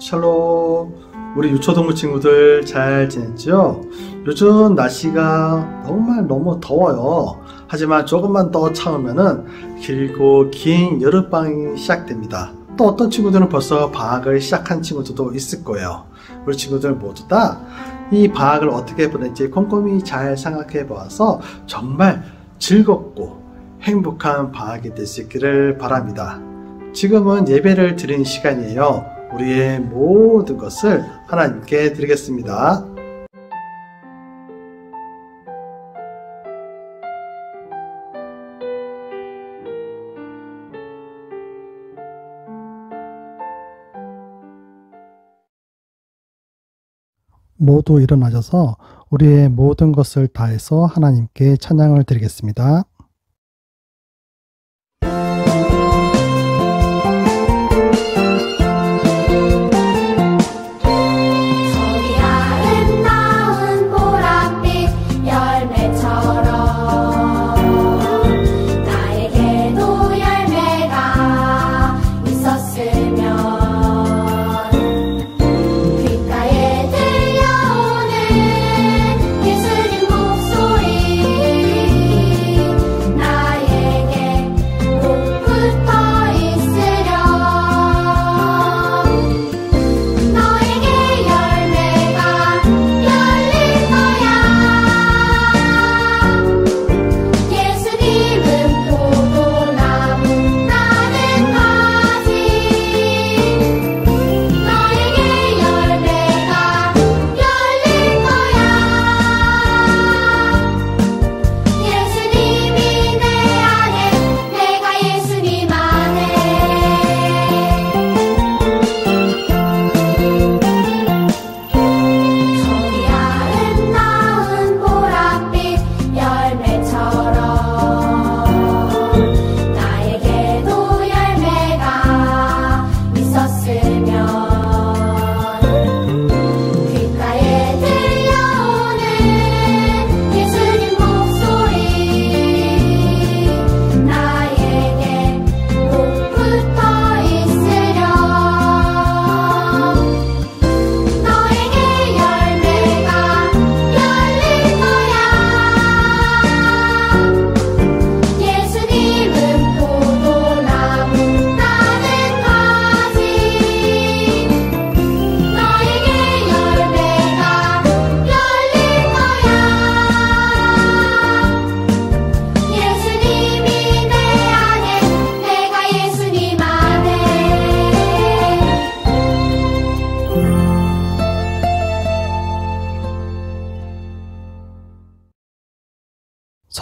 샬롬. 우리 유초동물 친구들 잘 지냈죠? 요즘 날씨가 정말 너무 더워요. 하지만 조금만 더 참으면은 길고 긴 여름방학이 시작됩니다. 또 어떤 친구들은 벌써 방학을 시작한 친구들도 있을 거예요. 우리 친구들 모두 다 이 방학을 어떻게 보낼지 꼼꼼히 잘 생각해 보아서 정말 즐겁고 행복한 방학이 될 수 있기를 바랍니다. 지금은 예배를 드리는 시간이에요. 우리의 모든 것을 하나님께 드리겠습니다. 모두 일어나셔서 우리의 모든 것을 다해서 하나님께 찬양을 드리겠습니다.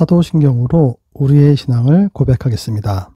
사도신경으로 우리의 신앙을 고백하겠습니다.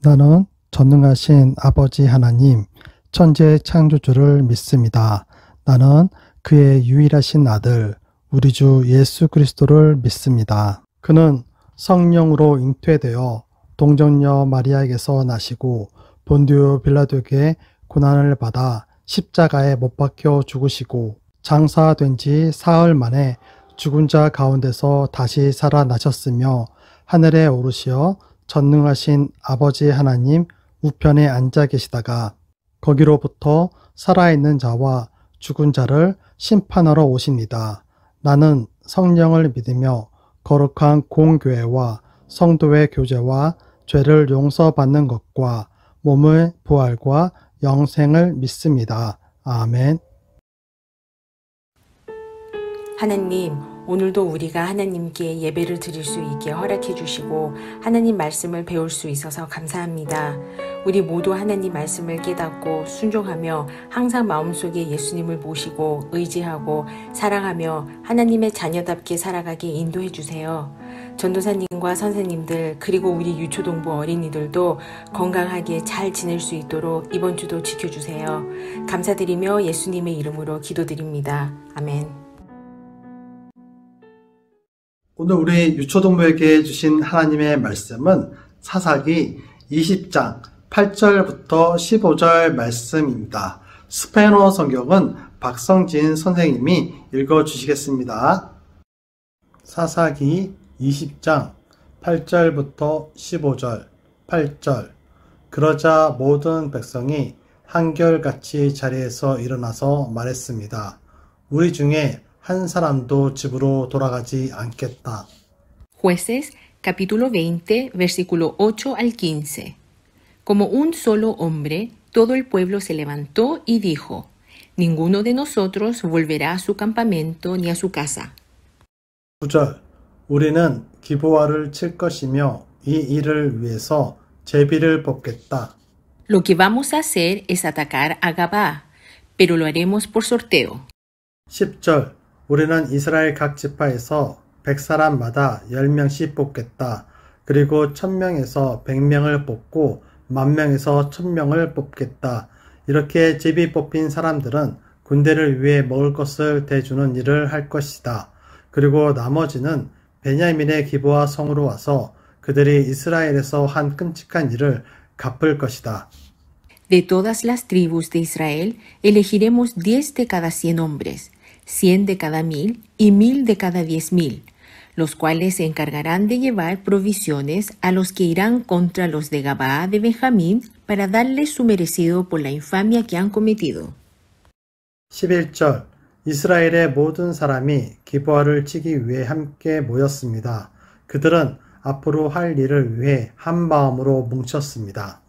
나는 전능하신 아버지 하나님, 천지의 창조주를 믿습니다. 나는 그의 유일하신 아들, 우리 주 예수 그리스도를 믿습니다. 그는 성령으로 잉태되어 동정녀 마리아에게서 나시고 본디오 빌라도에게 고난을 받아 십자가에 못 박혀 죽으시고 장사된 지 사흘 만에 죽은 자 가운데서 다시 살아나셨으며 하늘에 오르시어 전능하신 아버지 하나님 우편에 앉아 계시다가 거기로부터 살아있는 자와 죽은 자를 심판하러 오십니다. 나는 성령을 믿으며 거룩한 공교회와 성도의 교제와 죄를 용서받는 것과 몸의 부활과 영생을 믿습니다. 아멘. 하나님, 오늘도 우리가 하나님께 예배를 드릴 수 있게 허락해 주시고 하나님 말씀을 배울 수 있어서 감사합니다. 우리 모두 하나님 말씀을 깨닫고 순종하며 항상 마음속에 예수님을 모시고 의지하고 사랑하며 하나님의 자녀답게 살아가게 인도해 주세요. 전도사님과 선생님들 그리고 우리 유초동부 어린이들도 건강하게 잘 지낼 수 있도록 이번 주도 지켜주세요. 감사드리며 예수님의 이름으로 기도드립니다. 아멘. 오늘 우리 유초동부에게 주신 하나님의 말씀은 사사기 20장 8절부터 15절 말씀입니다. 스페인어 성경은 박성진 선생님이 읽어주시겠습니다. 사사기 20장 8절부터 15절 8절. 그러자 모든 백성이 한결같이 자리에서 일어나서 말했습니다. 우리 중에 한 사람도 집으로 돌아가지 않겠다. Jueces, capítulo 20, versículo 8 al 15. Como un solo hombre, todo el pueblo se levantó y dijo, ninguno de nosotros volverá a su campamento ni a su casa. 9절 우리는 기브와를 칠 것이며 이 일을 위해서 제비를 뽑겠다. Lo que vamos a hacer es atacar a Gabá, pero lo haremos por sorteo. 10절 우리는 이스라엘 각 지파에서 100사람마다 10명씩 뽑겠다. 그리고 1000명에서 100명을 뽑고 10,000명에서 1000명을 뽑겠다. 이렇게 제비 뽑힌 사람들은 군대를 위해 먹을 것을 대주는 일을 할 것이다. 그리고 나머지는 베냐민의 기브와 성으로 와서 그들이 이스라엘에서 한 끔찍한 일을 갚을 것이다. De todas las tribus de Israel, elegiremos 10 de cada 100 hombres, 100 de cada 1000 y 1000 de cada 10,000, los cuales se encargarán de llevar provisiones a los que irán contra los de Gabaa de Benjamín para darles su merecido por la infamia que han cometido. 11절 이스라엘의 모든 사람이 기브와를 치기 위해 함께 모였습니다. 그들은 앞으로 할 일을 위해 한 마음으로 뭉쳤습니다.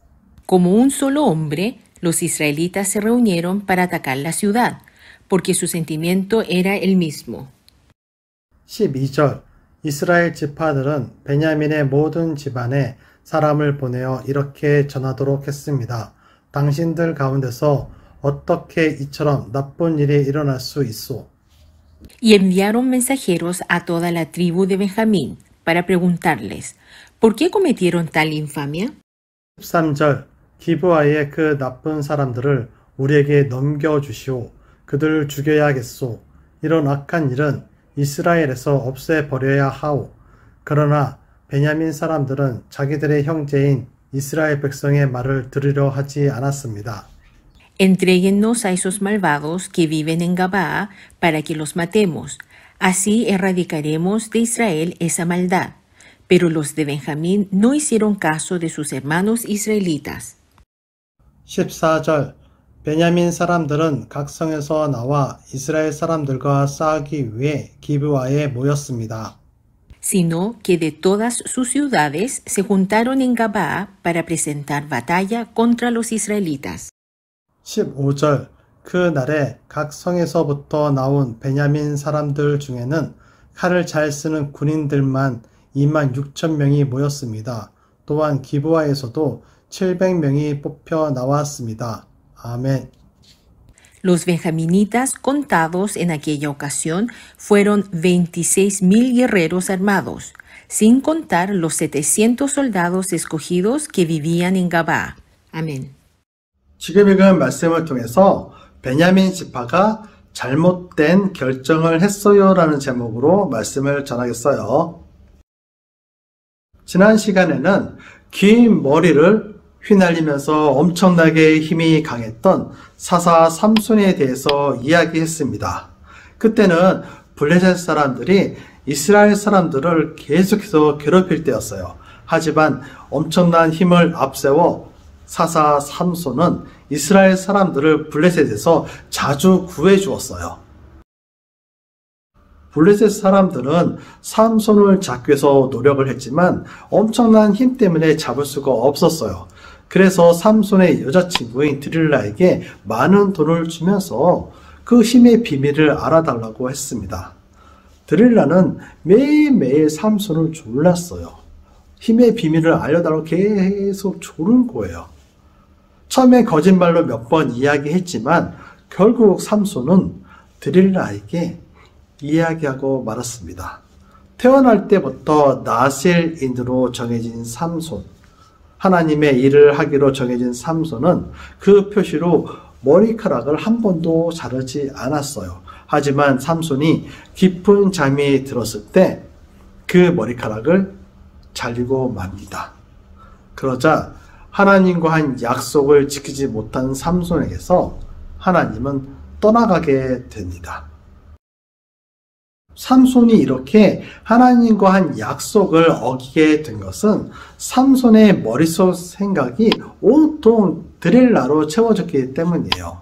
Como un solo hombre, los israelitas se reunieron para atacar la ciudad, porque su sentimiento era el mismo. 12절 이스라엘 지파들은 베냐민의 모든 집안에 사람을 보내어 이렇게 전하도록 했습니다. 당신들 가운데서 어떻게 이처럼 나쁜 일이 일어날 수 있소? Y enviaron mensajeros a toda la tribu de Benjamín para preguntarles, ¿por qué cometieron tal infamia? 13절 기브와의 그 나쁜 사람들을 우리에게 넘겨주시오. 그들을 죽여야겠소. 이런 악한 일은 이스라엘에서 없애버려야 하오. 그러나 베냐민 사람들은 자기들의 형제인 이스라엘 백성의 말을 들으려 하지 않았습니다. Entréguennos a esos malvados que viven en Gabaa para que los matemos. Así erradicaremos de Israel esa maldad. Pero los de Benjamín no hicieron caso de sus hermanos israelitas. 14절 베냐민 사람들은 각 성에서 나와 이스라엘 사람들과 싸우기 위해 기브와에 모였습니다. Sino que de todas sus ciudades se juntaron en Gabaa para presentar batalla contra los israelitas. 15절 그 날에 각 성에서부터 나온 베냐민 사람들 중에는 칼을 잘 쓰는 군인들만 26,000명이 모였습니다. 또한 기브와에서도 700명이 뽑혀 나왔습니다. 아멘. Los benjaminitas contados en aquella ocasión fueron 26,000 guerreros armados, sin contar los 700 soldados escogidos que vivían en Gabaa. Amén. 지금 읽은 말씀을 통해서 베냐민 지파가 잘못된 결정을 했어요라는 제목으로 말씀을 전하겠어요. 지난 시간에는 긴 머리를 휘날리면서 엄청나게 힘이 강했던 사사 삼손에 대해서 이야기했습니다. 그때는 블레셋 사람들이 이스라엘 사람들을 계속해서 괴롭힐 때였어요. 하지만 엄청난 힘을 앞세워 사사 삼손은 이스라엘 사람들을 블레셋에서 자주 구해 주었어요. 블레셋 사람들은 삼손을 잡기 위해서 노력을 했지만 엄청난 힘 때문에 잡을 수가 없었어요. 그래서 삼손의 여자친구인 드릴라에게 많은 돈을 주면서 그 힘의 비밀을 알아달라고 했습니다. 드릴라는 매일매일 삼손을 졸랐어요. 힘의 비밀을 알려달라고 계속 조른 거예요. 처음에 거짓말로 몇 번 이야기했지만 결국 삼손은 드릴라에게 이야기하고 말았습니다. 태어날 때부터 나셀인으로 정해진 삼손, 하나님의 일을 하기로 정해진 삼손은 그 표시로 머리카락을 한 번도 자르지 않았어요. 하지만 삼손이 깊은 잠이 들었을 때 그 머리카락을 잘리고 맙니다. 그러자 하나님과 한 약속을 지키지 못한 삼손에게서 하나님은 떠나가게 됩니다. 삼손이 이렇게 하나님과 한 약속을 어기게 된 것은 삼손의 머릿속 생각이 온통 드릴라로 채워졌기 때문이에요.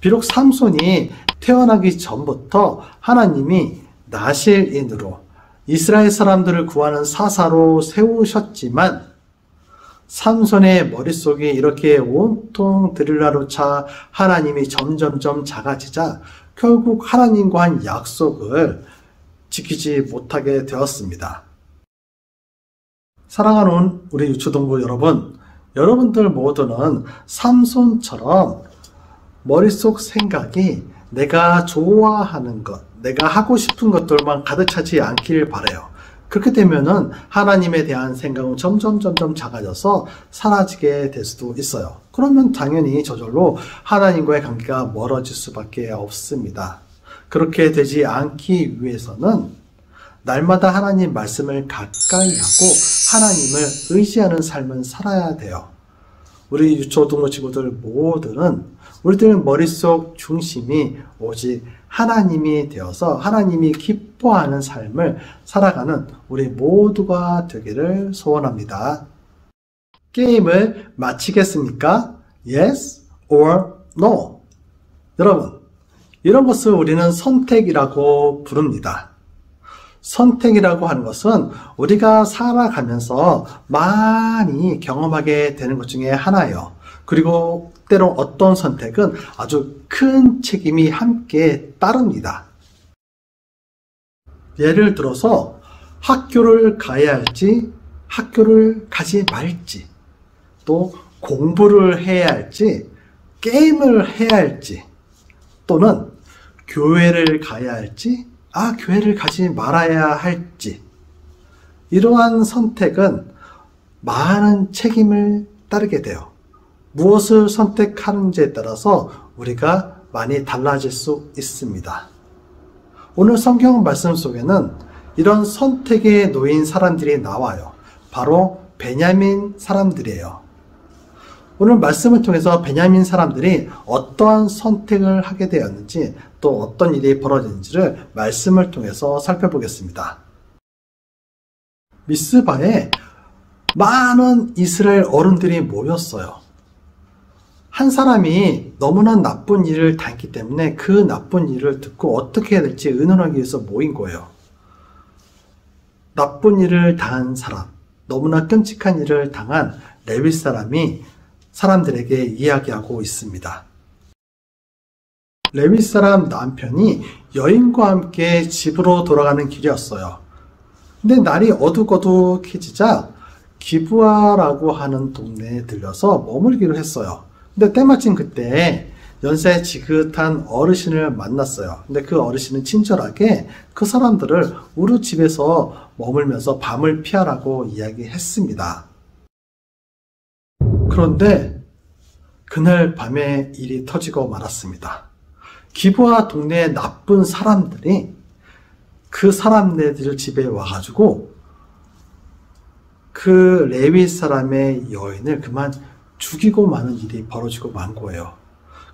비록 삼손이 태어나기 전부터 하나님이 나실인으로 이스라엘 사람들을 구하는 사사로 세우셨지만 삼손의 머릿속이 이렇게 온통 드릴라로 차 하나님이 점점점 작아지자 결국 하나님과 한 약속을 지키지 못하게 되었습니다. 사랑하는 우리 유초동부 여러분, 여러분들 모두는 삼손처럼 머릿속 생각이 내가 좋아하는 것, 내가 하고 싶은 것들만 가득 차지 않길 바라요. 그렇게 되면은 하나님에 대한 생각은 점점 작아져서 사라지게 될 수도 있어요. 그러면 당연히 저절로 하나님과의 관계가 멀어질 수밖에 없습니다. 그렇게 되지 않기 위해서는 날마다 하나님 말씀을 가까이 하고 하나님을 의지하는 삶을 살아야 돼요. 우리 유초동부 친구들 모두는 우리들 머릿속 중심이 오직 하나님이 되어서 하나님이 기뻐하는 삶을 살아가는 우리 모두가 되기를 소원합니다. 게임을 마치겠습니까? Yes or no? 여러분, 이런 것을 우리는 선택이라고 부릅니다. 선택이라고 하는 것은 우리가 살아가면서 많이 경험하게 되는 것 중에 하나예요. 그리고 때로 어떤 선택은 아주 큰 책임이 함께 따릅니다. 예를 들어서 학교를 가야 할지, 학교를 가지 말지, 또 공부를 해야 할지, 게임을 해야 할지, 또는 교회를 가야 할지, 교회를 가지 말아야 할지, 이러한 선택은 많은 책임을 따르게 돼요. 무엇을 선택하는지에 따라서 우리가 많이 달라질 수 있습니다. 오늘 성경 말씀 속에는 이런 선택에 놓인 사람들이 나와요. 바로 베냐민 사람들이에요. 오늘 말씀을 통해서 베냐민 사람들이 어떠한 선택을 하게 되었는지 또 어떤 일이 벌어졌는지를 말씀을 통해서 살펴보겠습니다. 미스바에 많은 이스라엘 어른들이 모였어요. 한 사람이 너무나 나쁜 일을 당했기 때문에 그 나쁜 일을 듣고 어떻게 해야 될지 의논하기 위해서 모인 거예요. 나쁜 일을 당한 사람, 너무나 끔찍한 일을 당한 레위 사람이 사람들에게 이야기하고 있습니다. 레위 사람 남편이 여인과 함께 집으로 돌아가는 길이었어요. 근데 날이 어둑어둑해지자 기브아라고 하는 동네에 들려서 머물기로 했어요. 근데 때마침 그때 연세 지긋한 어르신을 만났어요. 근데 그 어르신은 친절하게 그 사람들을 우리 집에서 머물면서 밤을 피하라고 이야기했습니다. 그런데 그날 밤에 일이 터지고 말았습니다. 기브아 동네의 나쁜 사람들이 그 사람네들 집에 와가지고 그 레위 사람의 여인을 그만 죽이고 마는 일이 벌어지고 만 거예요.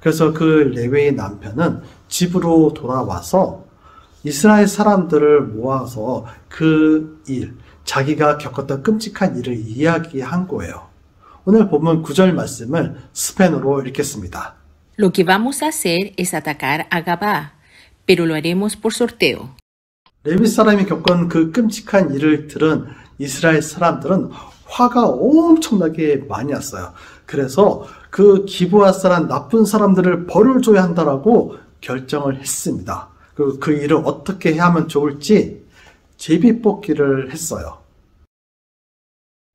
그래서 그 레위의 남편은 집으로 돌아와서 이스라엘 사람들을 모아서 그 일, 자기가 겪었던 끔찍한 일을 이야기한 거예요. 오늘 본문 9절 말씀을 스페인어로 읽겠습니다. Lo que vamos a hacer es atacar a Gabá, pero lo haremos por sorteo. 레위 사람이 겪은 그 끔찍한 일을 들은 이스라엘 사람들은 화가 엄청나게 많이 났어요. 그래서 그 기브아 사람 나쁜 사람들을 벌을 줘야 한다라고 결정을 했습니다. 그리고 그 일을 어떻게 해야 하면 좋을지 제비뽑기를 했어요.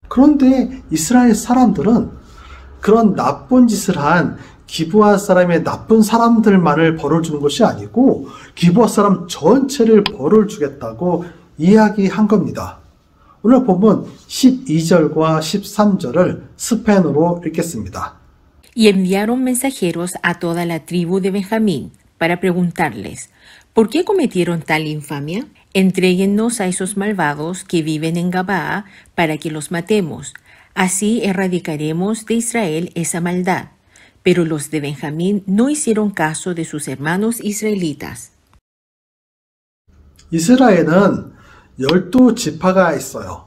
그런데 이스라엘 사람들은 그런 나쁜 짓을 한 기브아 사람의 나쁜 사람들만을 벌을 주는 것이 아니고 기브아 사람 전체를 벌을 주겠다고 이야기한 겁니다. 오늘 보면 12절과 13절을 스페인어로 읽겠습니다. Y enviaron mensajeros a toda la tribu de Benjamín para preguntarles, ¿por qué cometieron tal infamia? Entréguennos a esos malvados que viven en Gabaa para que los matemos. Así erradicaremos de Israel esa maldad. Pero los de Benjamín no hicieron caso de sus hermanos israelitas. 이스라엘은 12지파가 있어요.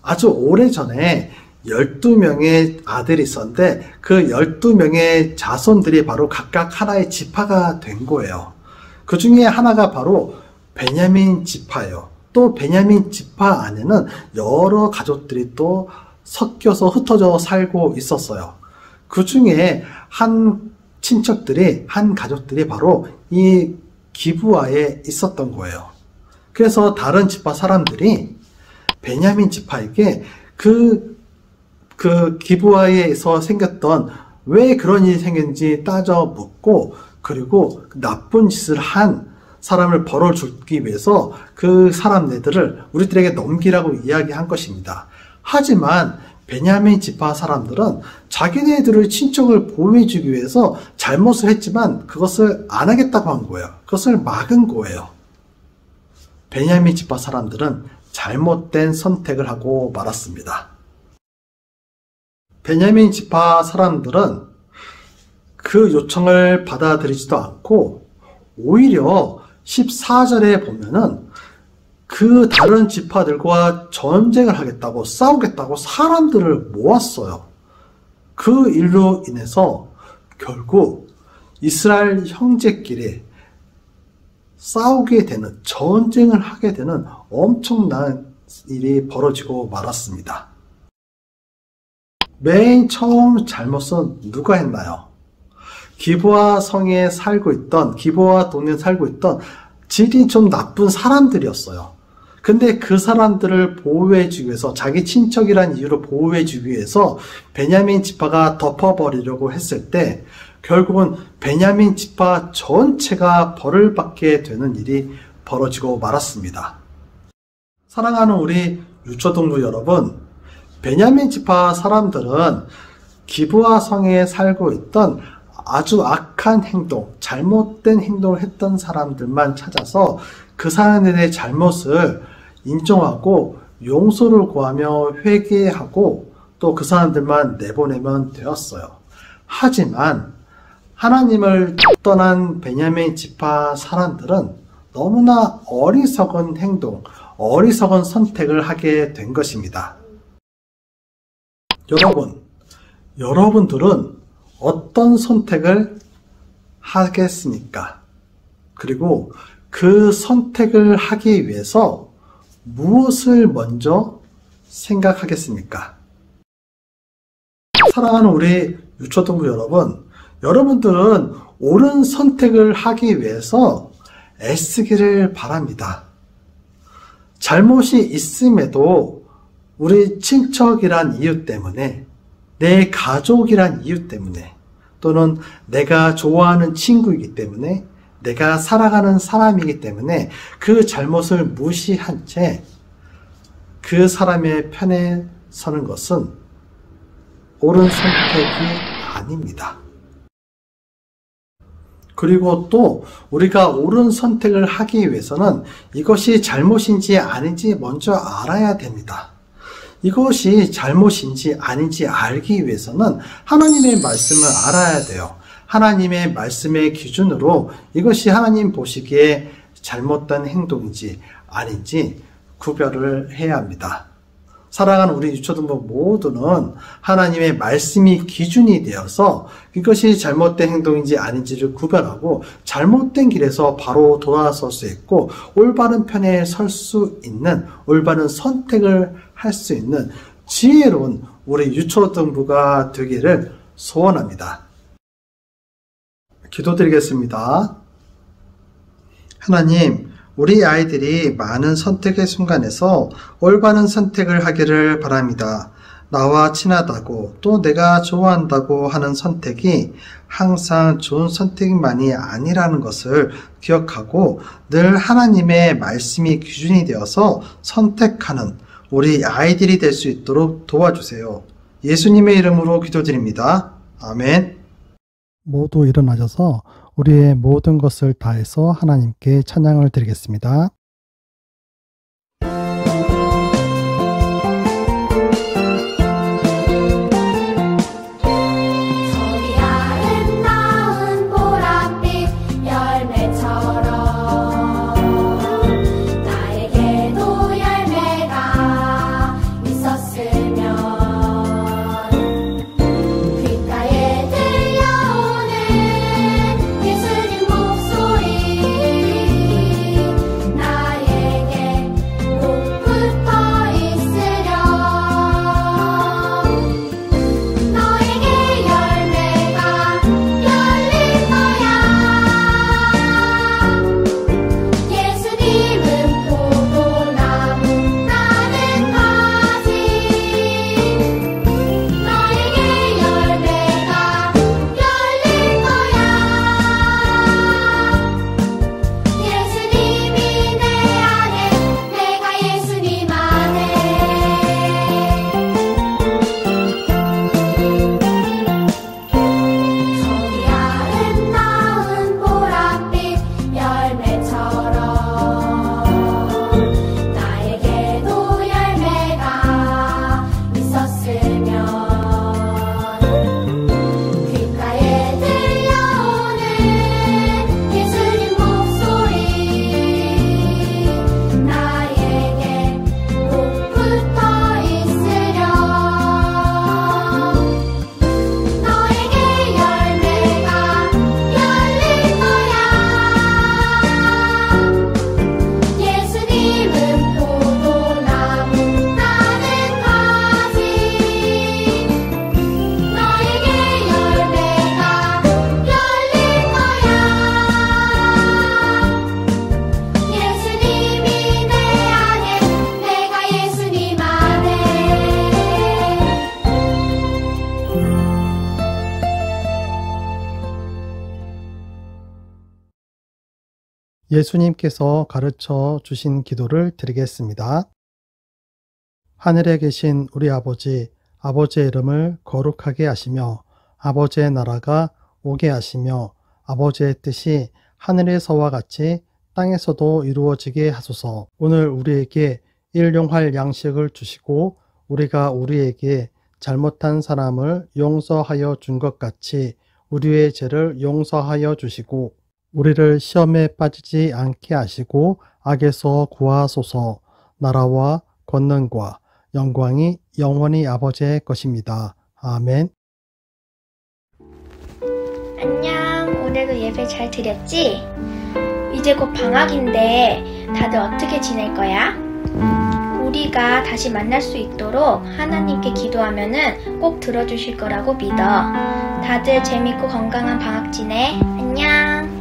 아주 오래전에 12명의 아들이 있었는데 그 12명의 자손들이 바로 각각 하나의 지파가 된 거예요. 그 중에 하나가 바로 베냐민 지파예요. 또 베냐민 지파 안에는 여러 가족들이 또 섞여서 흩어져 살고 있었어요. 그 중에 한 친척들이, 한 가족들이 바로 이 기브아에 있었던 거예요. 그래서 다른 지파 사람들이 베냐민 지파에게 그 기브아에서 생겼던 왜 그런 일이 생겼는지 따져 묻고, 그리고 나쁜 짓을 한 사람을 벌어주기 위해서 그 사람들을 우리들에게 넘기라고 이야기한 것입니다. 하지만 베냐민 지파 사람들은 자기네들의 친척을 보호해주기 위해서 잘못을 했지만 그것을 안 하겠다고 한 거예요. 그것을 막은 거예요. 베냐민 지파 사람들은 잘못된 선택을 하고 말았습니다. 베냐민 지파 사람들은 그 요청을 받아들이지도 않고 오히려 14절에 보면은 그 다른 지파들과 전쟁을 하겠다고, 싸우겠다고 사람들을 모았어요. 그 일로 인해서 결국 이스라엘 형제끼리 싸우게 되는, 전쟁을 하게 되는 엄청난 일이 벌어지고 말았습니다. 맨 처음 잘못은 누가 했나요? 기브아 성에 살고 있던, 기브아 동네에 살고 있던 질이 좀 나쁜 사람들이었어요. 근데 그 사람들을 보호해주기 위해서, 자기 친척이란 이유로 보호해주기 위해서 베냐민 지파가 덮어버리려고 했을 때 결국은 베냐민 지파 전체가 벌을 받게 되는 일이 벌어지고 말았습니다. 사랑하는 우리 유초동부 여러분, 베냐민 지파 사람들은 기브아 성에 살고 있던 아주 악한 행동, 잘못된 행동을 했던 사람들만 찾아서 그 사람들의 잘못을 인정하고 용서를 구하며 회개하고 또 그 사람들만 내보내면 되었어요. 하지만 하나님을 떠난 베냐민 지파 사람들은 너무나 어리석은 행동, 어리석은 선택을 하게 된 것입니다. 여러분들은 어떤 선택을 하겠습니까? 그리고 그 선택을 하기 위해서 무엇을 먼저 생각하겠습니까? 사랑하는 우리 유초동부 여러분, 여러분들은 옳은 선택을 하기 위해서 애쓰기를 바랍니다. 잘못이 있음에도 우리 친척이란 이유 때문에, 내 가족이란 이유 때문에, 또는 내가 좋아하는 친구이기 때문에, 내가 사랑하는 사람이기 때문에 그 잘못을 무시한 채 그 사람의 편에 서는 것은 옳은 선택이 아닙니다. 그리고 또 우리가 옳은 선택을 하기 위해서는 이것이 잘못인지 아닌지 먼저 알아야 됩니다. 이것이 잘못인지 아닌지 알기 위해서는 하나님의 말씀을 알아야 돼요. 하나님의 말씀의 기준으로 이것이 하나님 보시기에 잘못된 행동인지 아닌지 구별을 해야 합니다. 사랑하는 우리 유초동부 모두는 하나님의 말씀이 기준이 되어서 이것이 잘못된 행동인지 아닌지를 구별하고 잘못된 길에서 바로 돌아설 수 있고 올바른 편에 설 수 있는, 올바른 선택을 할 수 있는 지혜로운 우리 유초동부가 되기를 소원합니다. 기도드리겠습니다. 하나님, 우리 아이들이 많은 선택의 순간에서 올바른 선택을 하기를 바랍니다. 나와 친하다고 또 내가 좋아한다고 하는 선택이 항상 좋은 선택만이 아니라는 것을 기억하고 늘 하나님의 말씀이 기준이 되어서 선택하는 우리 아이들이 될 수 있도록 도와주세요. 예수님의 이름으로 기도드립니다. 아멘. 모두 일어나셔서 우리의 모든 것을 다해서 하나님께 찬양을 드리겠습니다. 저리 아름다운 보랏빛 열매처럼 예수님께서 가르쳐 주신 기도를 드리겠습니다. 하늘에 계신 우리 아버지, 아버지의 이름을 거룩하게 하시며 아버지의 나라가 오게 하시며 아버지의 뜻이 하늘에서와 같이 땅에서도 이루어지게 하소서. 오늘 우리에게 일용할 양식을 주시고 우리가 우리에게 잘못한 사람을 용서하여 준 것 같이 우리의 죄를 용서하여 주시고 우리를 시험에 빠지지 않게 하시고 악에서 구하소서. 나라와 권능과 영광이 영원히 아버지의 것입니다. 아멘. 안녕. 오늘도 예배 잘 드렸지? 이제 곧 방학인데 다들 어떻게 지낼 거야? 우리가 다시 만날 수 있도록 하나님께 기도하면은 꼭 들어주실 거라고 믿어. 다들 재밌고 건강한 방학 지내. 안녕.